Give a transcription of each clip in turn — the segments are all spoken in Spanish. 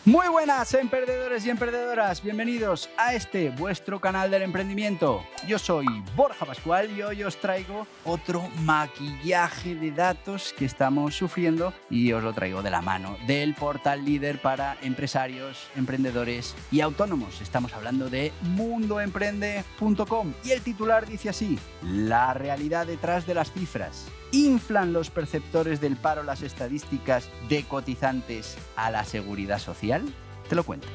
Muy buenas, emprendedores y emprendedoras. Bienvenidos a este vuestro canal del emprendimiento. Yo soy Borja Pascual y hoy os traigo otro maquillaje de datos que estamos sufriendo y os lo traigo de la mano del portal líder para empresarios, emprendedores y autónomos. Estamos hablando de mundoemprende.com y el titular dice así: la realidad detrás de las cifras. ¿Inflan los perceptores del paro las estadísticas de cotizantes a la seguridad social? Te lo cuento.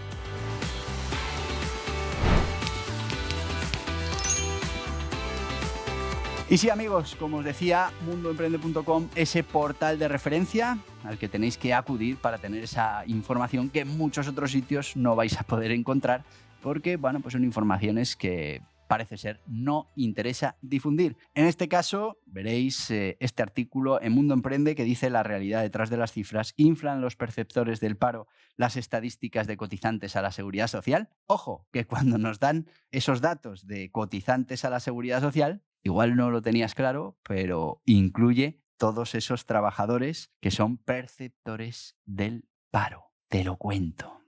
Y sí, amigos, como os decía, mundoemprende.com, ese portal de referencia al que tenéis que acudir para tener esa información que en muchos otros sitios no vais a poder encontrar porque, pues son informaciones que parece ser no interesa difundir. En este caso, veréis este artículo en Mundo Emprende que dice: la realidad detrás de las cifras. ¿Inflan los perceptores del paro las estadísticas de cotizantes a la seguridad social? Ojo, que cuando nos dan esos datos de cotizantes a la seguridad social, igual no lo tenías claro, pero incluye todos esos trabajadores que son perceptores del paro. Te lo cuento.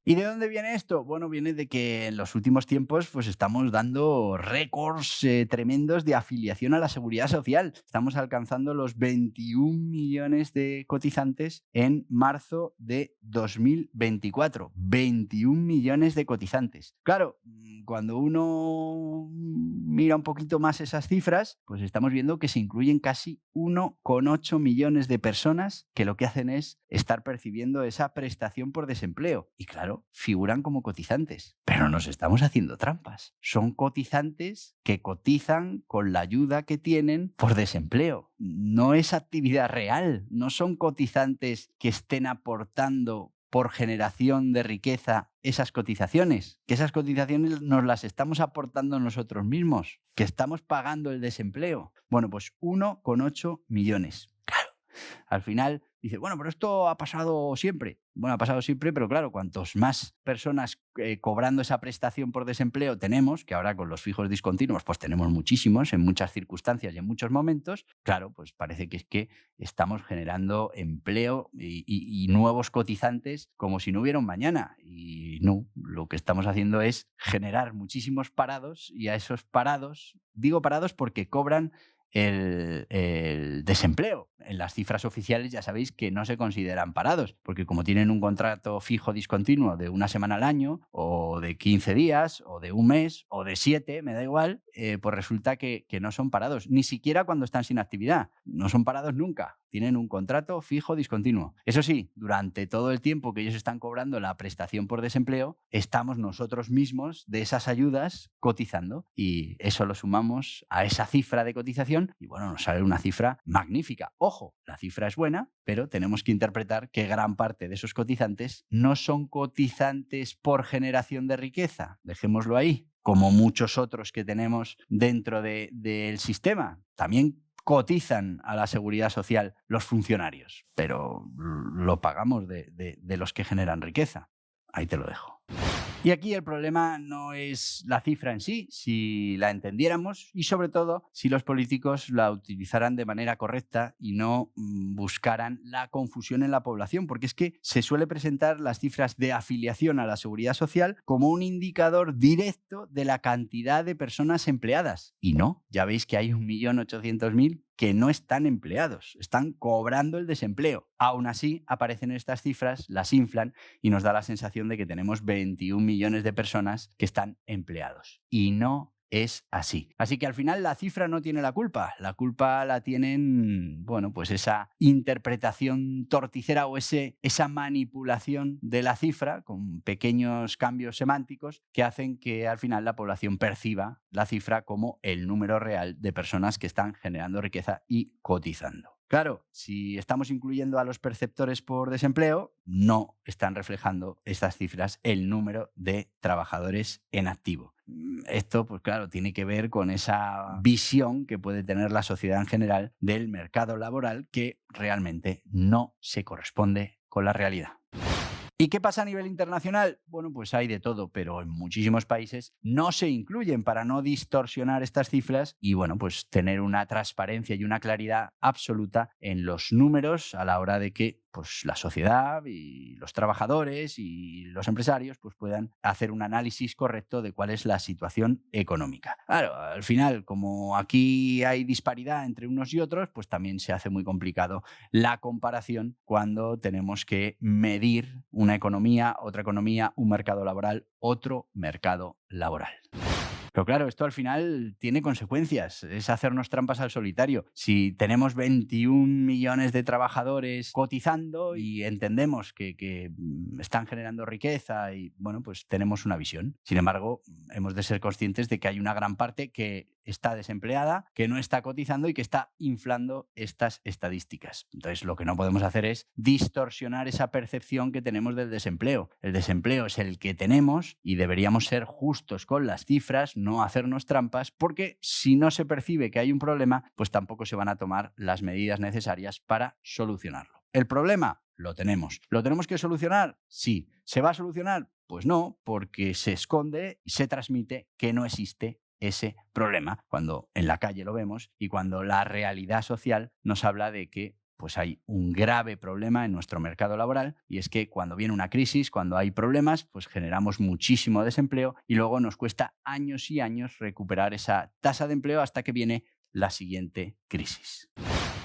¿Y de dónde viene esto? Bueno, viene de que en los últimos tiempos pues estamos dando récords tremendos de afiliación a la seguridad social. Estamos alcanzando los 21 millones de cotizantes en marzo de 2024. 21 millones de cotizantes. Claro, cuando uno mira un poquito más esas cifras, pues estamos viendo que se incluyen casi 1,8 millones de personas que lo que hacen es estar percibiendo esa prestación por desempleo. Y claro, figuran como cotizantes, pero nos estamos haciendo trampas. Son cotizantes que cotizan con la ayuda que tienen por desempleo. No es actividad real, no son cotizantes que estén aportando por generación de riqueza esas cotizaciones, que esas cotizaciones nos las estamos aportando nosotros mismos, que estamos pagando el desempleo. Bueno, pues 1,8 millones. Claro, al final dice, bueno, pero esto ha pasado siempre. Bueno, ha pasado siempre, pero claro, cuantos más personas cobrando esa prestación por desempleo tenemos, que ahora con los fijos discontinuos pues tenemos muchísimos en muchas circunstancias y en muchos momentos, claro, pues parece que es que estamos generando empleo y nuevos cotizantes como si no hubiera un mañana. Y no, lo que estamos haciendo es generar muchísimos parados, y a esos parados, digo parados porque cobran el desempleo. En las cifras oficiales ya sabéis que no se consideran parados, porque como tienen un contrato fijo discontinuo de una semana al año, o de 15 días, o de un mes, o de 7, me da igual, pues resulta que no son parados, ni siquiera cuando están sin actividad. No son parados nunca, tienen un contrato fijo discontinuo. Eso sí, durante todo el tiempo que ellos están cobrando la prestación por desempleo, estamos nosotros mismos de esas ayudas cotizando, y eso lo sumamos a esa cifra de cotización y bueno, nos sale una cifra magnífica. Ojo, la cifra es buena, pero tenemos que interpretar que gran parte de esos cotizantes no son cotizantes por generación de riqueza. Dejémoslo ahí. Como muchos otros que tenemos dentro del sistema. También cotizan a la seguridad social los funcionarios, pero lo pagamos de los que generan riqueza. Ahí te lo dejo. Y aquí el problema no es la cifra en sí, si la entendiéramos, y sobre todo si los políticos la utilizaran de manera correcta y no buscaran la confusión en la población, porque es que se suele presentar las cifras de afiliación a la seguridad social como un indicador directo de la cantidad de personas empleadas. Y no, ya veis que hay 1.800.000 que no están empleados, están cobrando el desempleo. Aún así, aparecen estas cifras, las inflan y nos da la sensación de que tenemos 21 millones de personas que están empleados. Y no es así. Así que al final la cifra no tiene la culpa la tienen, pues esa interpretación torticera o esa manipulación de la cifra con pequeños cambios semánticos que hacen que al final la población perciba la cifra como el número real de personas que están generando riqueza y cotizando. Claro, si estamos incluyendo a los perceptores por desempleo, no están reflejando estas cifras el número de trabajadores en activo. Esto, pues claro, tiene que ver con esa visión que puede tener la sociedad en general del mercado laboral que realmente no se corresponde con la realidad. ¿Y qué pasa a nivel internacional? Bueno, pues hay de todo, pero en muchísimos países no se incluyen para no distorsionar estas cifras y, pues tener una transparencia y una claridad absoluta en los números a la hora de que pues la sociedad y los trabajadores y los empresarios pues puedan hacer un análisis correcto de cuál es la situación económica. Claro, al final, como aquí hay disparidad entre unos y otros, pues también se hace muy complicado la comparación cuando tenemos que medir una economía, otra economía, un mercado laboral, otro mercado laboral. Pero claro, esto al final tiene consecuencias, es hacernos trampas al solitario. Si tenemos 21 millones de trabajadores cotizando y entendemos que están generando riqueza y, bueno, pues tenemos una visión. Sin embargo, hemos de ser conscientes de que hay una gran parte que está desempleada, que no está cotizando y que está inflando estas estadísticas. Entonces, lo que no podemos hacer es distorsionar esa percepción que tenemos del desempleo. El desempleo es el que tenemos y deberíamos ser justos con las cifras, no hacernos trampas, porque si no se percibe que hay un problema, pues tampoco se van a tomar las medidas necesarias para solucionarlo. ¿El problema? Lo tenemos. ¿Lo tenemos que solucionar? Sí. ¿Se va a solucionar? Pues no, porque se esconde y se transmite que no existe ese problema, cuando en la calle lo vemos y cuando la realidad social nos habla de que pues hay un grave problema en nuestro mercado laboral, y es que cuando viene una crisis, cuando hay problemas, pues generamos muchísimo desempleo y luego nos cuesta años y años recuperar esa tasa de empleo hasta que viene la siguiente crisis.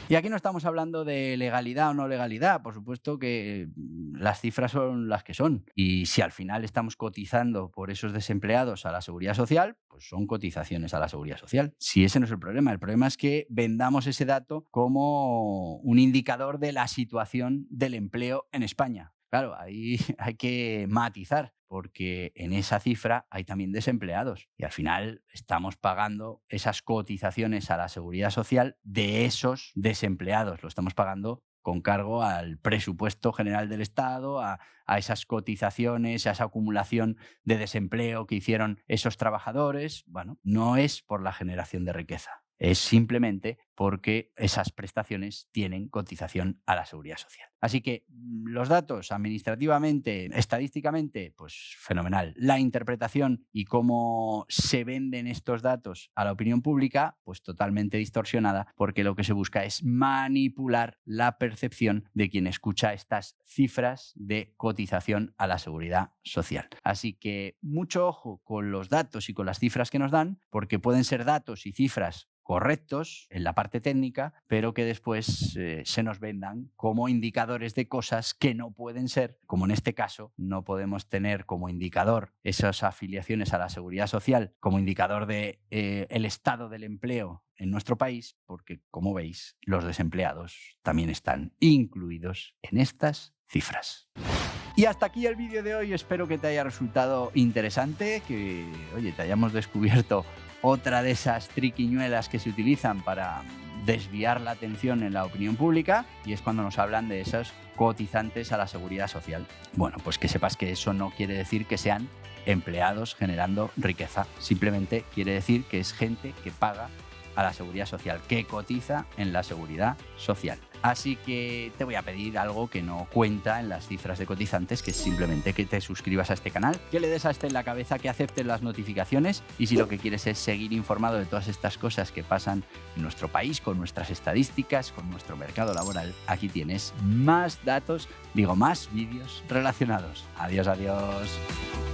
Y aquí no estamos hablando de legalidad o no legalidad, por supuesto que las cifras son las que son. Y si al final estamos cotizando por esos desempleados a la Seguridad Social, pues son cotizaciones a la Seguridad Social. Si ese no es el problema es que vendamos ese dato como un indicador de la situación del empleo en España. Claro, ahí hay que matizar, porque en esa cifra hay también desempleados y al final estamos pagando esas cotizaciones a la Seguridad Social de esos desempleados. Lo estamos pagando con cargo al presupuesto general del Estado, a esas cotizaciones, a esa acumulación de desempleo que hicieron esos trabajadores. Bueno, no es por la generación de riqueza. Es simplemente porque esas prestaciones tienen cotización a la Seguridad Social. Así que los datos administrativamente, estadísticamente, pues fenomenal. La interpretación y cómo se venden estos datos a la opinión pública, pues totalmente distorsionada, porque lo que se busca es manipular la percepción de quien escucha estas cifras de cotización a la Seguridad Social. Así que mucho ojo con los datos y con las cifras que nos dan, porque pueden ser datos y cifras correctos en la parte técnica, pero que después se nos vendan como indicadores de cosas que no pueden ser, como en este caso no podemos tener como indicador esas afiliaciones a la Seguridad Social, como indicador de el estado del empleo en nuestro país, porque como veis los desempleados también están incluidos en estas cifras. Y hasta aquí el vídeo de hoy, espero que te haya resultado interesante, que oye, te hayamos descubierto otra de esas triquiñuelas que se utilizan para desviar la atención en la opinión pública, y es cuando nos hablan de esos cotizantes a la Seguridad Social. Bueno, pues que sepas que eso no quiere decir que sean empleados generando riqueza, simplemente quiere decir que es gente que paga a la Seguridad Social, que cotiza en la Seguridad Social. Así que te voy a pedir algo que no cuenta en las cifras de cotizantes, que es simplemente que te suscribas a este canal, que le des a este en la cabeza, que aceptes las notificaciones, y si lo que quieres es seguir informado de todas estas cosas que pasan en nuestro país, con nuestras estadísticas, con nuestro mercado laboral, aquí tienes más datos, más vídeos relacionados. Adiós, adiós.